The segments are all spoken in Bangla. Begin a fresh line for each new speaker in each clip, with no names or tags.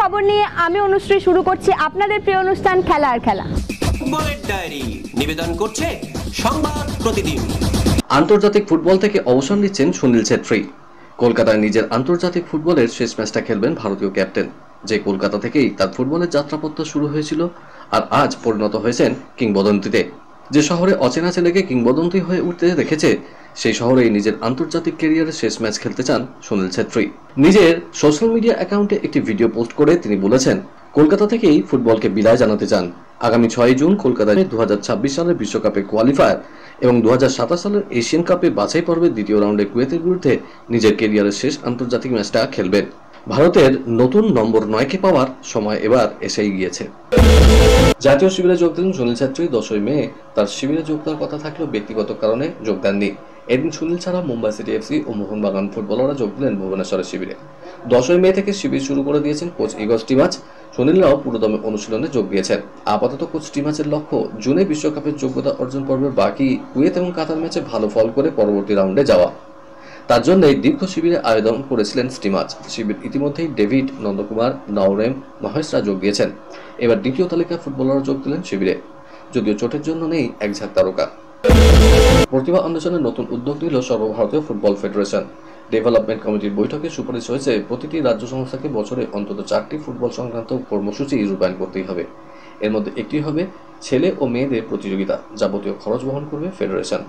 খবর নিয়ে আমি অনুশ্রী শুরু করছি আপনাদের প্রিয় অনুষ্ঠান খেলা আর খেলা।
ফুটবলের ডায়েরি নিবেদন করছে সংবাদ প্রতিদিন।
আন্তর্জাতিক ফুটবল থেকে অবসর নিচ্ছেন সুনীল ছেত্রী। কলকাতায় নিজের আন্তর্জাতিক ফুটবলের শেষ ম্যাচটা খেলবেন ভারতীয় ক্যাপ্টেন, যে কলকাতা থেকেই তার ফুটবলের যাত্রাপথ শুরু হয়েছিল আর আজ পরিণত হয়েছেন কিংবদন্তিতে। যে শহরে অচেনা ছেলেকে কিংবদন্তি হয়ে উঠতে দেখেছে, সেই শহরেই নিজের আন্তর্জাতিক ক্যারিয়ারের শেষ ম্যাচ খেলতে চান সুনীল ছেত্রী। নিজের সোশ্যাল মিডিয়া অ্যাকাউন্টে একটি ভিডিও পোস্ট করে তিনি বলেছেন, কলকাতা থেকেই ফুটবলকে বিদায় জানাতে চান। আগামী 6 জুন কলকাতায় 2026 সালের বিশ্বকাপে কোয়ালিফায়ার এবং 2027 সালের এশিয়ান কাপে বাছাই পর্বের দ্বিতীয় রাউন্ডে কুয়েতের বিরুদ্ধে নিজের ক্যারিয়ারের শেষ আন্তর্জাতিক ম্যাচটা খেলবেন। ভারতের নতুন নম্বর 9কে পাওয়ার সময় এবার এসেই গিয়েছে। জাতীয় শিবিরে যোগ দিলেন সুনীল ছেত্রী। 10ই মে তার শিবিরে যোগ দেওয়ার কথা থাকলেও ব্যক্তিগত কারণে যোগ দেননি। এদিন সুনীল ছাড়া মুম্বাই সিটি এফসি ও মোহনবাগান ফুটবলাররা যোগ দিলেন ভুবনেশ্বরের শিবিরে। 10ই মে থেকে শিবির শুরু করে দিয়েছেন কোচ ইগর স্টিমাচ। সুনীলরাও পুরোদমে অনুশীলনে যোগ দিয়েছেন। আপাতত কোচ স্টিমাচের লক্ষ্য জুনে বিশ্বকাপের যোগ্যতা অর্জন পর্বের বাকি কুয়েত এবং কাতার ম্যাচে ভালো ফল করে পরবর্তী রাউন্ডে যাওয়া। তার জন্যই দীর্ঘ শিবিরে আয়োজন করেছিলেন স্টিমাচ। শিবির ইতিমধ্যেই ডেভিড, নন্দকুমার, নওরেম, মহেশরা যোগ দিয়েছেন। এবার দ্বিতীয় তালিকায় ফুটবলাররা যোগ দিলেন শিবিরে, যদিও চোটের জন্য নেই এক ঝাঁক তারকা। প্রতিভা অন্বেষণের নতুন উদ্যোগ নিল সর্বভারতীয় ফুটবল ফেডারেশন। ডেভেলপমেন্ট কমিটির বৈঠকে সুপারিশ হয়েছে প্রতিটি রাজ্য সংস্থাকে বছরে অন্তত 4টি ফুটবল সংক্রান্ত কর্মসূচি রূপায়ণ করতেই হবে। এর মধ্যে একটি হবে ছেলে ও মেয়েদের প্রতিযোগিতা। যাবতীয় খরচ বহন করবে ফেডারেশন।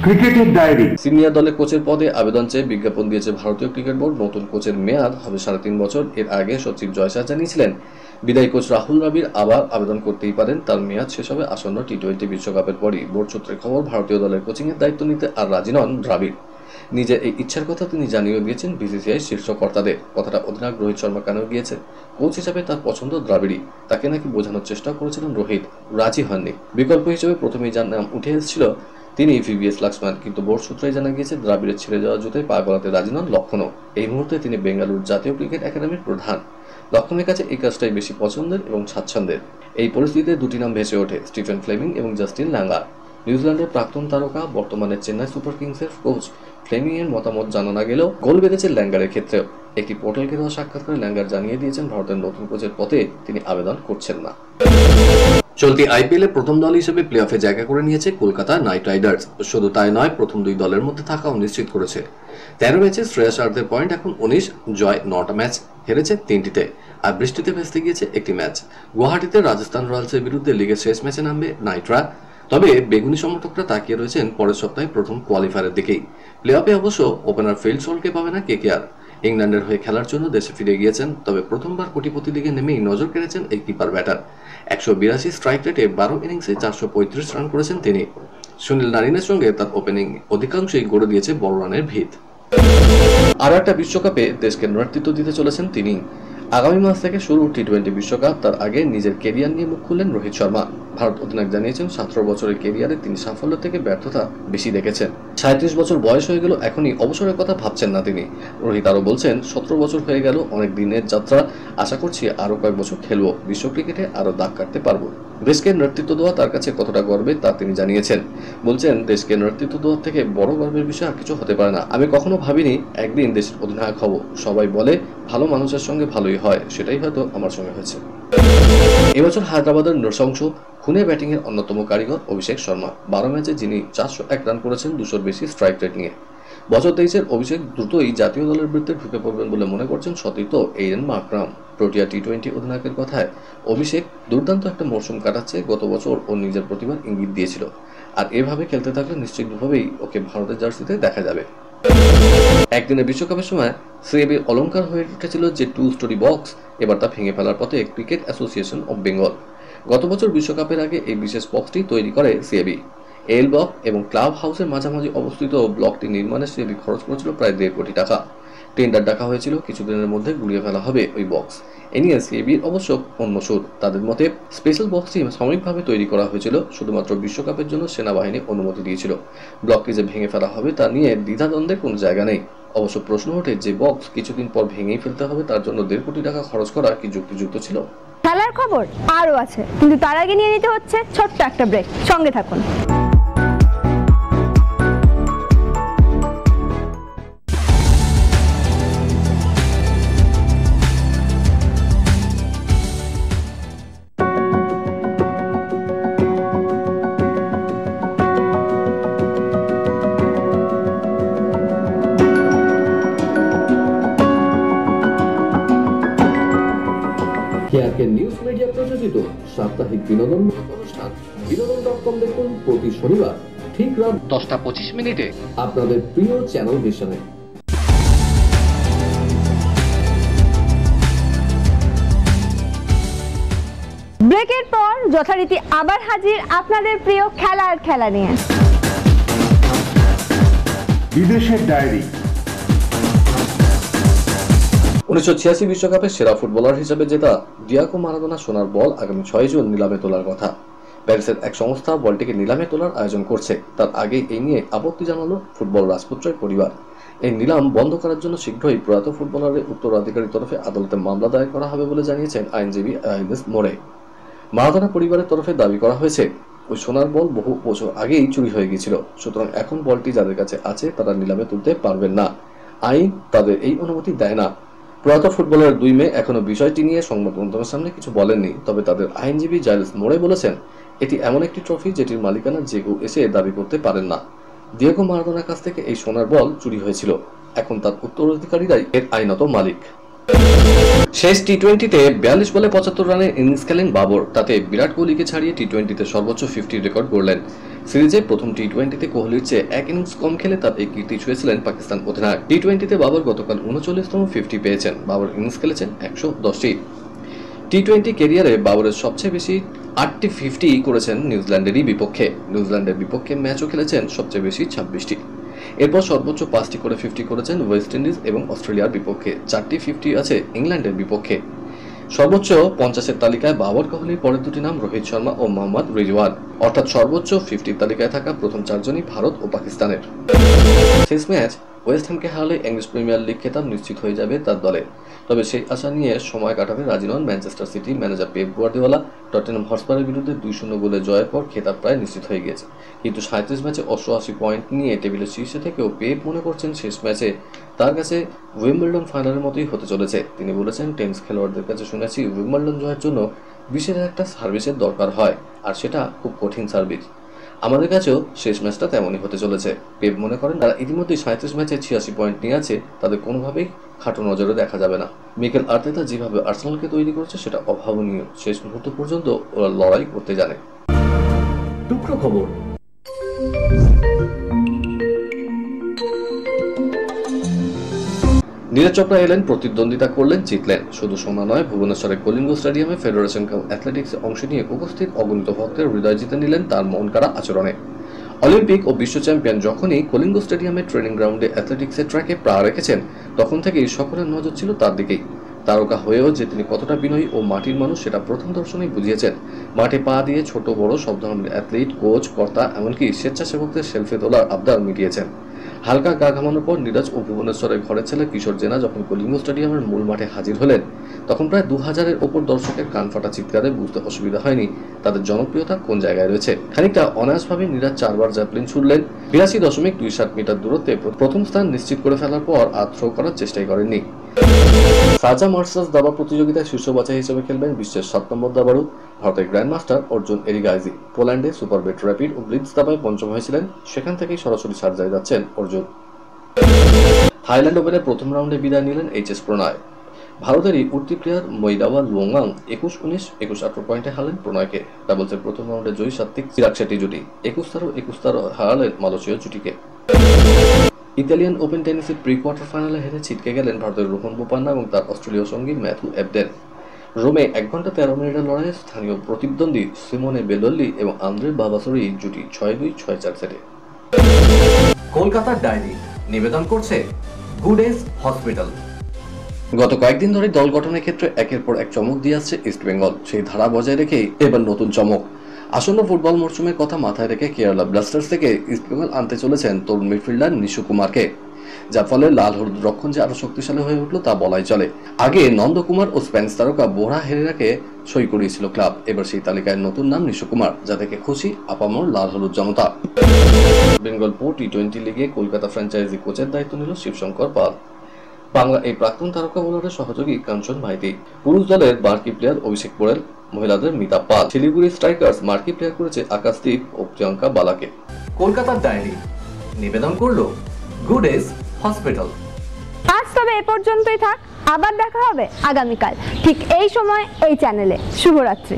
ক্রিকেটের ডায়েরি।
সিনিয়র দলে কোচের পদে আবেদন চেয়ে বিজ্ঞাপন দিয়েছে ভারতীয় ক্রিকেট বোর্ড। নতুন কোচের মেয়াদ হবে 3.5 বছর। এর আগে সচিব জয়শাহ জানিয়েছিলেন, বিদায়ী কোচ রাহুল দ্রাবিড় আবার আবেদন করতেই পারেন। তার মেয়াদ শেষ হবে আসন্ন টি-20 বিশ্বকাপের পরই। বোর্ড সূত্রে খবর, ভারতীয় দলের কোচিংয়ের দায়িত্ব নিতে আর রাজি নন দ্রাবিড়। নিজের এই ইচ্ছার কথা তিনি জানিয়ে দিয়েছেন বিসিসিআই শীর্ষ কর্তাদের। কথাটা অধিনায়ক রোহিত শর্মা কানেও গিয়েছে। কোচ হিসাবে তার পছন্দ দ্রাবিড়ই। তাকে নাকি বোঝানোর চেষ্টা করেছিলেন রোহিত, রাজি হননি। বিকল্প হিসেবে প্রথমেই যার নাম উঠে এসেছিল তিনি ভিভিএস লাক্সমান, কিন্তু বোর্ড সূত্রেই জানা গিয়েছে দ্রাবিড়ের ছেড়ে যাওয়া জুতোয় পা গলাতে রাজি নন লক্ষণও। এই মুহূর্তে তিনি বেঙ্গালুরু জাতীয় ক্রিকেট একাডেমির প্রধান। লক্ষণের কাছে এই কাজটাই বেশি পছন্দের এবং স্বাচ্ছন্দ্যের। এই পরিস্থিতিতে দুটি নাম ভেসে ওঠে, স্টিফেন ফ্লেমিং এবং জাস্টিন ল্যাঙ্গার। নিউজিল্যান্ডের প্রাক্তন তারকা, বর্তমানে চেন্নাই সুপার কিংসের কোচ ফ্লেমিং এর মতামত জানা না গেলেও গোল বেঁধেছে ল্যাঙ্গারের ক্ষেত্রেও। একটি পোর্টালকে দেওয়া সাক্ষাৎকারে ল্যাঙ্গার জানিয়ে দিয়েছেন ভারতের নতুন কোচের পদে তিনি আবেদন করছেন না। চলতি আইপিএল এ প্রথম দল হিসেবে প্লে অফে জায়গা করে নিয়েছে কলকাতা নাইট রাইডার্স। শুধু তাই নয়, প্রথম 2 দলের মধ্যে থাকাও নিশ্চিত করেছে। 13 ম্যাচে শ্রেয়াস আয়ারদের পয়েন্ট এখন 19, জয় 9টা ম্যাচ, হেরেছে 3টিতে, আর বৃষ্টিতে ভেস্তে গিয়েছে একটি ম্যাচ। গুয়াহাটিতে রাজস্থান রয়্যালসের বিরুদ্ধে লিগের শেষ ম্যাচে নামবে নাইটরা। তবে বেগুনি সমর্থকরা তাকিয়ে রয়েছেন পরের সপ্তাহে প্রথম কোয়ালিফায়ারের দিকেই। প্লে অফে অবশ্য ওপেনার ফিল সোলকে পাবে না কেকেআর। ইংল্যান্ডের হয়ে খেলার জন্য দেশে ফিরে গিয়েছেন, তবে প্রথমবার কোটিপতি লিগে নেমেই নজর কেড়েছেন এই কিপার ব্যাটার। 182 স্ট্রাইক রেটে 12 ইনিংসে 435 রান করেছেন তিনি। সুনীল নারিনের সঙ্গে তার ওপেনিং অধিকাংশই গড়ে দিয়েছে বড় রানের ভিত। আর একটা বিশ্বকাপে দেশকে নেতৃত্ব দিতে চলেছেন তিনি। আগামী মাস থেকে শুরু টি-20 বিশ্বকাপ। তার আগে নিজের কেরিয়ার নিয়ে মুখ খুললেন রোহিত শর্মা। ভারত অধিনায়ক জানিয়েছেন, 17 বছরের কেরিয়ারে তিনি সাফল্য থেকে ব্যর্থতা বেশি দেখেছেন। 37 বছর বয়স হয়ে গেল, এখনই অবসরের কথা ভাবছেন না তিনি। রোহিত আরও বলছেন, 17 বছর হয়ে গেল, অনেক দিনের যাত্রা। আশা করছি আরও কয়েক বছর খেলবো, বিশ্ব ক্রিকেটে আরও দাগ কাটতে পারবো। দেশকে নেতৃত্ব দেওয়া তার কাছে কতটা গর্বের তা তিনি জানিয়েছেন। বলছেন, দেশকে নেতৃত্ব দেওয়ার থেকে বড় গর্বের বিষয় আর কিছু হতে পারে না। আমি কখনো ভাবিনি একদিন দেশের অধিনায়ক হব। সবাই বলে ভালো মানুষের সঙ্গে ভালোই হয়, সেটাই হয়তো আমার সঙ্গে হয়েছে। এবছর হায়দ্রাবাদের নৃশংস খুনে ব্যাটিংয়ের অন্যতম কারিগর অভিষেক শর্মা। 12 ম্যাচে যিনি 401 রান করেছেন 200-র বেশি স্ট্রাইক রেট নিয়ে। বছর 23-এর অভিষেক দ্রুতই জাতীয় দলের বিরুদ্ধে ঢুকে পড়বেন বলে মনে করছেন সতীর্থ এইডেন মার্করাম। প্রোটিয়া টি-20 অধিনায়কের কথায়, অভিষেক দুর্দান্ত একটা মৌসুম কাটাচ্ছে। গত বছর ও নিজের প্রতিভার ইঙ্গিত দিয়েছিল, আর এভাবে খেলতে থাকলে নিশ্চিতভাবেই ওকে ভারতের জার্সিতে দেখা যাবে। একদিনের বিশ্বকাপের সময় সিএবি অলঙ্কার হয়ে উঠেছিল যে 2 স্টোরি বক্স, এবার তা ভেঙে ফেলার পথে ক্রিকেট অ্যাসোসিয়েশন অব বেঙ্গল। গত বছর বিশ্বকাপের আগে এই বিশেষ বক্সটি তৈরি করে সিএবি। এল ব্লক এবং ক্লাব হাউসের মাঝামাঝি অবস্থিত ব্লকটি নির্মাণে সিএবি খরচ করেছিল প্রায় 1.5 কোটি টাকা। টেন্ডার ডাকা হয়েছিল, কিছুদিনের মধ্যে গুড়িয়ে ফেলা হবে ওই বক্স। এ নিয়ে সিএবির অবশ্য অন্য সুর। তাদের মতে স্পেশাল বক্সটি সাময়িকভাবে তৈরি করা হয়েছিল, শুধুমাত্র বিশ্বকাপের জন্য সেনাবাহিনী অনুমতি দিয়েছিল। ব্লকটি যে ভেঙে ফেলা হবে তা নিয়ে দ্বিধাদ্বন্দ্বের কোনো জায়গা নেই। অবশ্য প্রশ্ন ওঠে, যে বক্স কিছুদিন পর ভেঙেই ফেলতে হবে, তার জন্য 1.5 কোটি টাকা খরচ করা কি যুক্তিযুক্ত ছিল?
খেলার খবর আরও আছে, কিন্তু তার আগে নিয়ে নিতে হচ্ছে ছোট্ট একটা ব্রেক। সঙ্গে থাকুন।
কেআরকে নিউজ মিডিয়া প্রযোজিত সাপ্তাহিক বিনোদনমূলক অনুষ্ঠান বিনোদন.com দেখুন প্রতি শনিবার ঠিক রাত 10:25 আপনাদের প্রিয় চ্যানেল ভিশনে।
ব্রেকের পর যথারীতি আবার হাজির আপনাদের প্রিয় খেলা নিয়ে।
বিদেশের ডায়েরি।
1986 বিশ্বকাপে সেরা ফুটবলার হিসেবে জেতা ডিয়াগো মারাদোনা সোনার বল আগামী 6 জুন নিলামে তোলার কথা। প্যারিসের এক সংস্থা বলটিকে নিলামে তোলার আয়োজন করছে। তার আগে এই নিয়ে আপত্তি জানালো ফুটবল রাজপুত্রের পরিবার। এই নিলাম বন্ধ করার জন্য শীঘ্রই প্রয়াত ফুটবলারের উত্তরাধিকারীর তরফে আদালতে মামলা দায়ের করা হবে বলে জানিয়েছেন আইনজীবী আইনেস মোরে। মারাদোনা পরিবারের তরফে দাবি করা হয়েছে ওই সোনার বল বহু বছর আগেই চুরি হয়ে গিয়েছিল, সুতরাং এখন বলটি যাদের কাছে আছে তারা নিলামে তুলতে পারবেন না। আইন তাদের এই অনুমতি দেয় না। প্রয়াত ফুটবলার 2 মে এখনো বিষয়টি নিয়ে সংবাদ মাধ্যমের সামনে কিছু বলেননি, তবে তাদের আইনজীবী জাইলস মোরে বলেছেন এটি এমন একটি ট্রফি যেটির মালিকানা যে কেউ এসে দাবি করতে পারেন না। ডিয়েগো মারাদোনার কাছ থেকে এই সোনার বল চুরি হয়েছিল, এখন তার উত্তরাধিকারীরাই এর আইনত মালিক। শেষ টি-20তে 42 বলে 75 রানের ইনিংস খেলেন বাবর। তাতে বিরাট কোহলিকে ছাড়িয়ে টি-20তে সর্বোচ্চ 50 রেকর্ড গড়লেন। সিরিজে প্রথম টি-20তে কোহলির চেয়ে 1 ইনিংস কম খেলে তার এই কীর্তি ছুঁয়েছিলেন পাকিস্তান অধিনায়ক। টি-20তে বাবর গতকাল 39তম 50 পেয়েছেন। বাবর ইনিংস খেলেছেন 110টি। টি-20 ক্যারিয়ারে বাবরের সবচেয়ে বেশি 8টি 50 করেছেন নিউজিল্যান্ডেরই বিপক্ষে। নিউজিল্যান্ডের বিপক্ষে ম্যাচও খেলেছেন সবচেয়ে বেশি 26টি। এরপর সর্বোচ্চ 5টি করে 50 করেছেন ওয়েস্ট ইন্ডিজ এবং অস্ট্রেলিয়ার বিপক্ষে। 4টি 50 আছে ইংল্যান্ডের বিপক্ষে। সর্বোচ্চ 50-এর তালিকায় বাবর কোহলির পরের দুটি নাম রোহিত শর্মা ও মোহাম্মদ রিজওয়ান, অর্থাৎ সর্বোচ্চ 50 তালিকায় থাকা প্রথম 4 জনই ভারত ও পাকিস্তানের। শেষ ম্যাচ ওয়েস্ট হ্যামকে হারালে ইংলিশ প্রিমিয়ার লিগ খেতাব নিশ্চিত হয়ে যাবে তার দলে। তবে সেই আশা নিয়ে সময় কাটাতে রাজি নন Manchester City manager Pep Guardiola. Tottenham হটস্পারের বিরুদ্ধে 2-0 গোলে জয়ের পর খেতাব প্রায় নিশ্চিত হয়ে গিয়েছে, কিন্তু 37 ম্যাচে 88 পয়েন্ট নিয়ে টেবিলের শীর্ষে থেকেও পেপ মনে করছেন শেষ ম্যাচে তার কাছে উইম্বলডন ফাইনালের মতোই হতে চলেছে। তিনি বলেছেন, টেনিস খেলোয়াড়দের কাছে শুনেছি উইম্বলডন জয়ের জন্য বিশেষ একটা সার্ভিসের দরকার হয়, আর সেটা খুব কঠিন সার্ভিস। আমাদের কাছেও শেষ ম্যাচটা তেমনই হতে চলেছে। পেপ মনে করেন তারা ইতিমধ্যে 37 ম্যাচে 86 পয়েন্ট নিয়ে আছে, তাদের কোনোভাবেই খাটো নজরে দেখা যাবে না। মিকেল আর্তেতা যেভাবে আর্সেনালকে তৈরি করেছে সেটা অভাবনীয়। শেষ মুহূর্ত পর্যন্ত ওরা লড়াই করতে জানে। টুকরো খবর। নীরজ চোপড়া এলেন, প্রতিদ্বন্দ্বিতা করলেন, জিতলেন। শুধু সোনা নয়, ভুবনেশ্বরের কলিঙ্গ স্টেডিয়ামে ফেডারেশন কাপ অ্যাথলেটিক্সে অংশ নিয়ে উপস্থিত অগণিত ভক্তের হৃদয় জিতে নিলেন তার মন কাড়া আচরণে। অলিম্পিক ও বিশ্ব চ্যাম্পিয়ন যখনই কলিঙ্গ স্টেডিয়ামের ট্রেনিং গ্রাউন্ডে অ্যাথলেটিক্সের ট্র্যাকে পা রেখেছেন, তখন থেকেই সকলের নজর ছিল তার দিকেই। তারকা হয়েও যে তিনি কতটা বিনয়ী ও মাটির মানুষ সেটা প্রথম দর্শনেই বুঝিয়েছেন। মাঠে পা দিয়ে ছোট বড় সব ধরনের অ্যাথলিট, কোচ, কর্তা, এমনকি স্বেচ্ছাসেবকদের সেলফি তোলার আবদার মিটিয়েছেন। হালকা গা ঘামানোর পর নীরজ ও ভুবনেশ্বরের ঘরের ছেলে কিশোর জেনা যখন কলিঙ্গ স্টেডিয়ামের মূল মাঠে হাজির হলেন, তখন প্রায় 2000-এর ওপর দর্শকের কান ফাটা চিৎকারে বুঝতে অসুবিধা হয়নি তাদের জনপ্রিয়তা কোন জায়গায় রয়েছে। খানিকটা অনায়াসভাবে নীরজ 4 বার জ্যাভলিন ছুড়লেন। 82.27 মিটার দূরত্বে প্রথম স্থান নিশ্চিত করে ফেলার পর আর থ্রো করার চেষ্টাই করেননি। সাজা মাস্টার্স দাবা প্রতিযোগিতায় শীর্ষ বাছাই হিসেবে খেলবেন বিশ্বের 7 নম্বর দাবাড়ু ভারতের গ্র্যান্ড মাস্টার অর্জুন এরিগাইজি। পোল্যান্ডে সুপারবেট র্যাপিড ও ব্লিটজ দাবায় পঞ্চম হয়েছিলেন, সেখান থেকেই সরাসরি শারজায় যাচ্ছেন অর্জুন। থাইল্যান্ড ওপেনের প্রথম রাউন্ডে বিদায় নিলেন এইচএস প্রণয়। ভারতেরই উঠতি প্লেয়ার মৈদাওয়া লুওয়াং 21-19, 21-18 পয়েন্টে হারলেন প্রণয়কে। ডাবলসের প্রথম রাউন্ডে জয়ী সাত্বিক চিরাগ শেট্টি জুটি 21-21 হারালেন মালয়েশীয় জুটিকে। ইতালিয়ান ওপেন টেনিসের প্রি কোয়ার্টার ফাইনালে হেরে ছিটকে গেলেন ভারতের রোহন বোপান্না এবং তার অস্ট্রেলীয় সঙ্গী ম্যাথু এবডেন। রোমে 1 ঘন্টা 13 মিনিটের লড়াইয়ে স্থানীয় প্রতিদ্বন্দ্বী সিমোনে বেলোল্লি এবং আন্দ্রে বাবাসরি জুটি 6-2, 6-4 সেটে। কলকাতার ডায়েরি নিবেদন করছে গুড এজ হসপিটাল। গত কয়েকদিন ধরে দল গঠনের ক্ষেত্রে একের পর এক চমক দিয়ে আসছে ইস্ট বেঙ্গল। সেই ধারা বজায় রেখেই এবার নতুন চমক। আসন্ন ফুটবল মরশুমের কথা মাথায় রেখে কেরালা ব্লাস্টার্স থেকে ইস্ট বেঙ্গল আনতে চলেছেন তরুণ মিডফিল্ডার নিশু কুমারকে, যার ফলে লাল হলুদ রক্ষণ যে আরো শক্তিশালী হয়ে উঠল তা বলাই চলে। আগে নন্দকুমার ও স্প্যানিশ তারকা বোরা হেরেরাকে সই করিয়েছিল ক্লাব, এবার সেই তালিকায় নতুন নাম নিশু কুমার, যা থেকে খুশি আপামর লাল হলুদ জনতা। বেঙ্গল প্রো টি-20 লিগে কলকাতা ফ্র্যাঞ্চাইজি কোচের দায়িত্ব নিল শিবশঙ্কর পাল। বাংলা এই প্রাক্তন তারকা বোলারের সহযোগী কাঞ্চন ভাইতি। পুরুষ দলের মার্কি প্লেয়ার অভিষেক পোরেল, মহিলাদের মিতা পাল। শিলিগুড়ি স্ট্রাইকার্স মার্কি প্লেয়ার করেছে আকাশদীপ ও প্রিয়াঙ্কা বালাকে। কলকাতার ডায়েরি নিবেদন করলো গুড এজ হসপিটাল।
আজ তবে এ পর্যন্তই থাক। আবার দেখা হবে আগামীকাল ঠিক এই সময় এই চ্যানেলে। শুভরাত্রি।